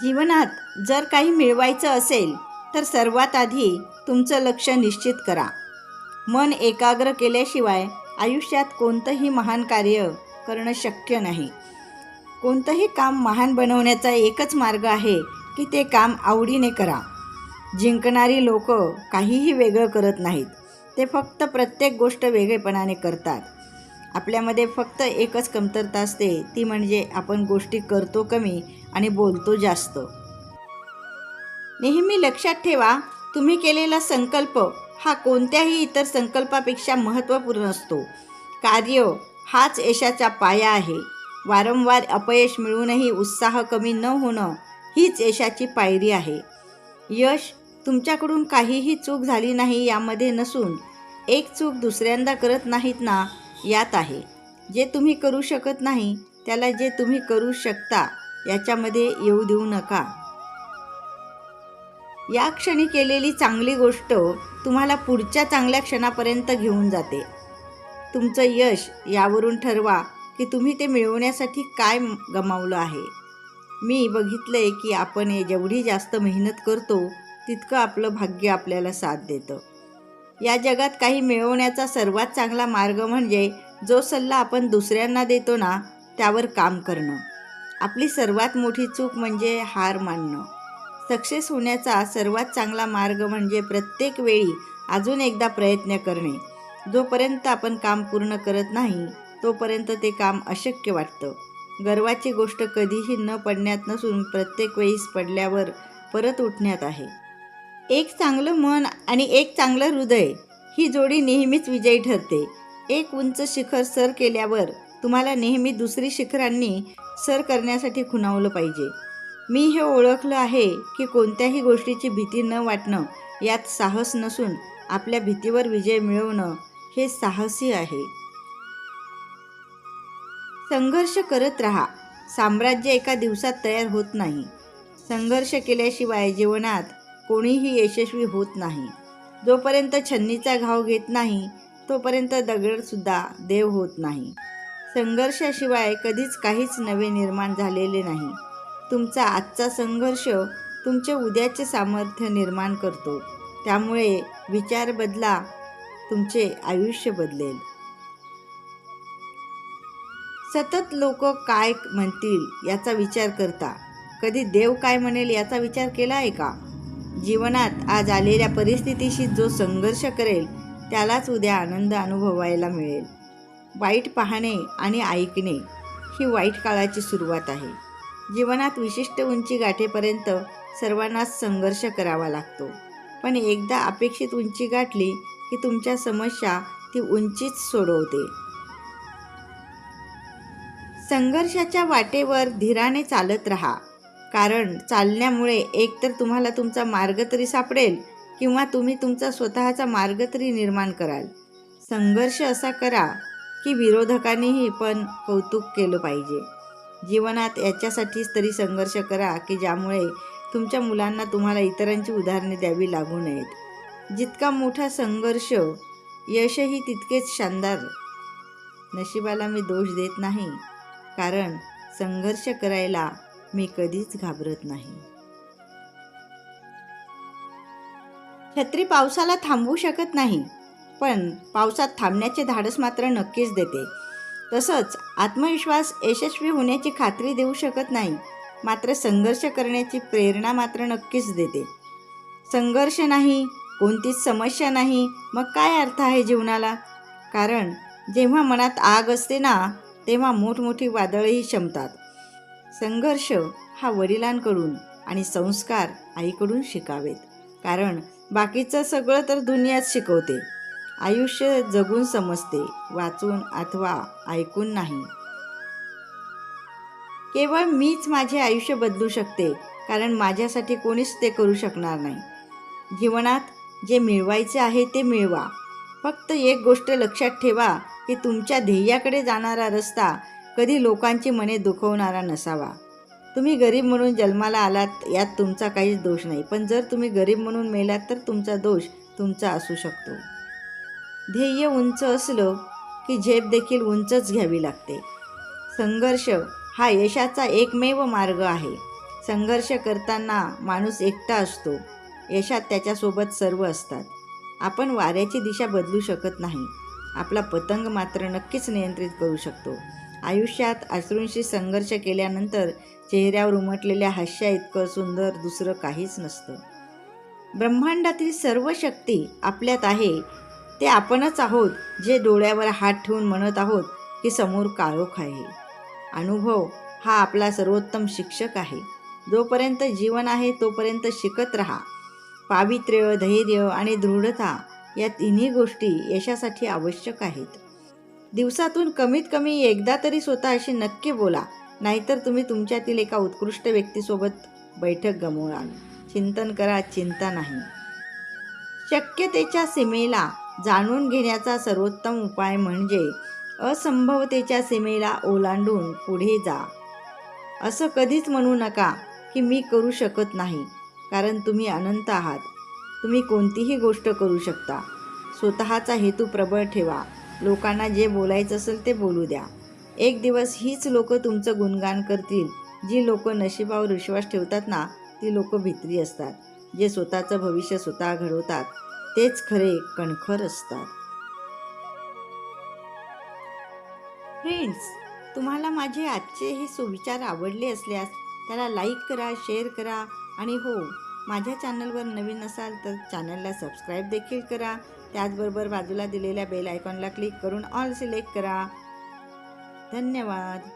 जीवनात जर काही मिळवायचं असेल तर सर्वात आधी तुमचं लक्ष निश्चित करा. मन एकाग्र केल्याशिवाय आयुष्यात कोणतंही महान कार्य करणं शक्य नाही. कोणतंही काम महान बनवण्याचा एकच मार्ग आहे की ते काम आवडीने करा. जिंकणारी लोक काहीही वेगळं करत नाहीत. ते फक्त प्रत्येक गोष्ट वेगळेपणाने करतात. आपल्यामध्ये फक्त एकच कमतरता असते, ती म्हणजे आपण गोष्टी करतो कमी आणि बोलतो जास्त. नेहमी लक्षात ठेवा, तुम्ही केलेला संकल्प हा कोणत्याही इतर संकल्पापेक्षा महत्त्वपूर्ण असतो. कार्य हाच यशाचा पाया आहे. वारंवार अपयश मिळूनही उत्साह कमी न होणं हीच यशाची पायरी आहे. यश तुमच्याकडून काहीही चूक झाली नाही यामध्ये नसून एक चूक दुसऱ्यांदा करत नाहीत ना यात आहे. जे तुम्ही करू शकत नाही त्याला जे तुम्ही करू शकता याच्यामध्ये येऊ देऊ नका. या क्षणी केलेली चांगली गोष्ट तुम्हाला पुढच्या चांगल्या क्षणापर्यंत घेऊन जाते. तुमचं यश यावरून ठरवा की तुम्ही ते मिळवण्यासाठी काय गमावलं आहे. मी बघितलंय की आपण जेवढी जास्त मेहनत करतो तितकं आपलं भाग्य आपल्याला साथ देतं. या जगात काही मिळवण्याचा सर्वात चांगला मार्ग म्हणजे जो सल्ला आपण दुसऱ्यांना देतो ना त्यावर काम करणं. आपली सर्वात मोठी चूक म्हणजे हार मानणं. सक्सेस होण्याचा सर्वात चांगला मार्ग म्हणजे प्रत्येक वेळी अजून एकदा प्रयत्न करणे. जोपर्यंत आपण काम पूर्ण करत नाही तोपर्यंत ते काम अशक्य वाटतं. गर्वाची गोष्ट कधीही न पडण्यात नसून प्रत्येक वेळीस पडल्यावर परत उठण्यात आहे. एक चांगलं मन आणि एक चांगलं हृदय ही जोडी नेहमीच विजयी ठरते. एक उंच शिखर सर केल्यावर तुम्हाला नेहमी दुसरी शिखरांनी सर करण्यासाठी खुणावलं पाहिजे. मी हे ओळखलं आहे की कोणत्याही गोष्टीची भीती न वाटणं यात साहस नसून आपल्या भीतीवर विजय मिळवणं हे साहसी आहे. संघर्ष करत राहा. साम्राज्य एका दिवसात तयार होत नाही. संघर्ष केल्याशिवाय जीवनात कोणीही यशस्वी होत नाही. जोपर्यंत छन्नीचा घाव घेत नाही तोपर्यंत दगडसुद्धा देव होत नाही. संघर्षाशिवाय कधीच काहीच नवे निर्माण झालेले नाही. तुमचा आजचा संघर्ष तुमचे उद्याचे सामर्थ्य निर्माण करतो. त्यामुळे विचार बदला, तुमचे आयुष्य बदलेल. सतत लोक काय म्हणतील याचा विचार करता. कधी देव काय म्हणेल याचा विचार केला आहे का? जीवनात आज आलेल्या परिस्थितीशी जो संघर्ष करेल त्यालाच उद्या आनंद अनुभवायला मिळेल. वाईट पाहणे आणि ऐकणे ही वाईट काळाची सुरुवात आहे. जीवनात विशिष्ट उंची गाठेपर्यंत सर्वांनाच संघर्ष करावा लागतो. पण एकदा अपेक्षित उंची गाठली की तुमच्या समस्या ती उंचीच सोडवते. संघर्षाच्या वाटेवर धीराने चालत राहा. कारण चालण्यामुळे एकतर तुम्हाला तुमचा मार्ग तरी सापडेल किंवा तुम्ही तुमचा स्वतःचा मार्ग तरी निर्माण कराल. संघर्ष असा करा की विरोधकांनीही पण कौतुक केलं पाहिजे. जीवनात याच्यासाठीच तरी संघर्ष करा की ज्यामुळे तुमच्या मुलांना तुम्हाला इतरांची उदाहरणे द्यावी लागू नयेत. जितका मोठा संघर्ष यशही तितकेच शानदार. नशिबाला मी दोष देत नाही, कारण संघर्ष करायला मी कधीच घाबरत नाही. छत्री पावसाला थांबवू शकत नाही, पण पावसात थांबण्याचे धाडस मात्र नक्कीच देते. तसंच आत्मविश्वास यशस्वी होण्याची खात्री देऊ शकत नाही, मात्र संघर्ष करण्याची प्रेरणा मात्र नक्कीच देते. संघर्ष नाही, कोणतीच समस्या नाही, मग काय अर्थ आहे जीवनाला? कारण जेव्हा मनात आग असते ना तेव्हा मोठमोठी वादळही शमतात. संघर्ष हा वडिलांकडून आणि संस्कार आईकडून शिकावेत. कारण बाकीचं सगळं तर दुनियाच शिकवते. आयुष्य जगून समजते, वाचून अथवा ऐकून नाही. केवळ मीच माझे आयुष्य बदलू शकते, कारण माझ्यासाठी कोणीच ते करू शकणार नाही. जीवनात जे मिळवायचे आहे ते मिळवा. फक्त एक गोष्ट लक्षात ठेवा की तुमच्या ध्येयाकडे जाणारा रस्ता कधी लोकांची मने दुखवणारा नसावा. तुम्ही गरीब म्हणून जन्माला आलात यात तुमचा काहीच दोष नाही, पण जर तुम्ही गरीब म्हणून मेलात तर तुमचा दोष तुमचा असू शकतो. ध्येय उंच असलं की झेप देखील उंचच घ्यावी लागते. संघर्ष हा यशाचा एकमेव मार्ग आहे. संघर्ष करताना माणूस एकटा असतो, यशात त्याच्यासोबत सर्व असतात. आपण वाऱ्याची दिशा बदलू शकत नाही, आपला पतंग मात्र नक्कीच नियंत्रित करू शकतो. आयुष्यात अश्रूंशी संघर्ष केल्यानंतर चेहऱ्यावर उमटलेल्या हास्या इतकं सुंदर दुसरं काहीच नसतं. ब्रह्मांडातील सर्व शक्ती आपल्यात आहे. ते आपणच आहोत जे डोळ्यावर हात ठेवून म्हणत आहोत की समोर काळोख आहे. अनुभव हा आपला सर्वोत्तम शिक्षक आहे. जोपर्यंत जीवन आहे तोपर्यंत शिकत राहा. पावित्र्य, धैर्य आणि दृढता या तिन्ही गोष्टी यशासाठी आवश्यक आहेत. दिवसातून कमीत कमी एकदा तरी स्वतःशी नक्की बोला, नाहीतर तुम्ही तुमच्यातील एका उत्कृष्ट व्यक्तीसोबत बैठक गमवाल. चिंतन करा, चिंता नाही. शक्यतेच्या सीमेला जाणून घेण्याचा सर्वोत्तम उपाय म्हणजे असंभवतेच्या सीमेला ओलांडून पुढे जा. असं कधीच म्हणू नका की मी करू शकत नाही, कारण तुम्ही अनंत आहात. तुम्ही कोणतीही गोष्ट करू शकता. स्वतःचा हेतू प्रबळ ठेवा. लोकांना जे बोलायचं असेल ते बोलू द्या. एक दिवस हीच लोकं तुमचं गुणगान करतील. जी लोकं नशिबावर विश्वास ठेवतात ना, ती लोकं भित्री असतात. जे स्वतःचं भविष्य स्वतः घडवतात तेच खरे कणखर असतात. फ्रेंड्स, तुम्हाला माझे आजचे हे सुविचार आवडले असल्यास त्याला लाईक करा, शेअर करा आणि हो, माझ्या चॅनलवर नवीन असाल तर चॅनलला सबस्क्राईब देखील करा. त्याचबरोबर बाजूला दिलेल्या बेल आयकॉनला क्लिक करून ऑल सिलेक्ट करा. धन्यवाद.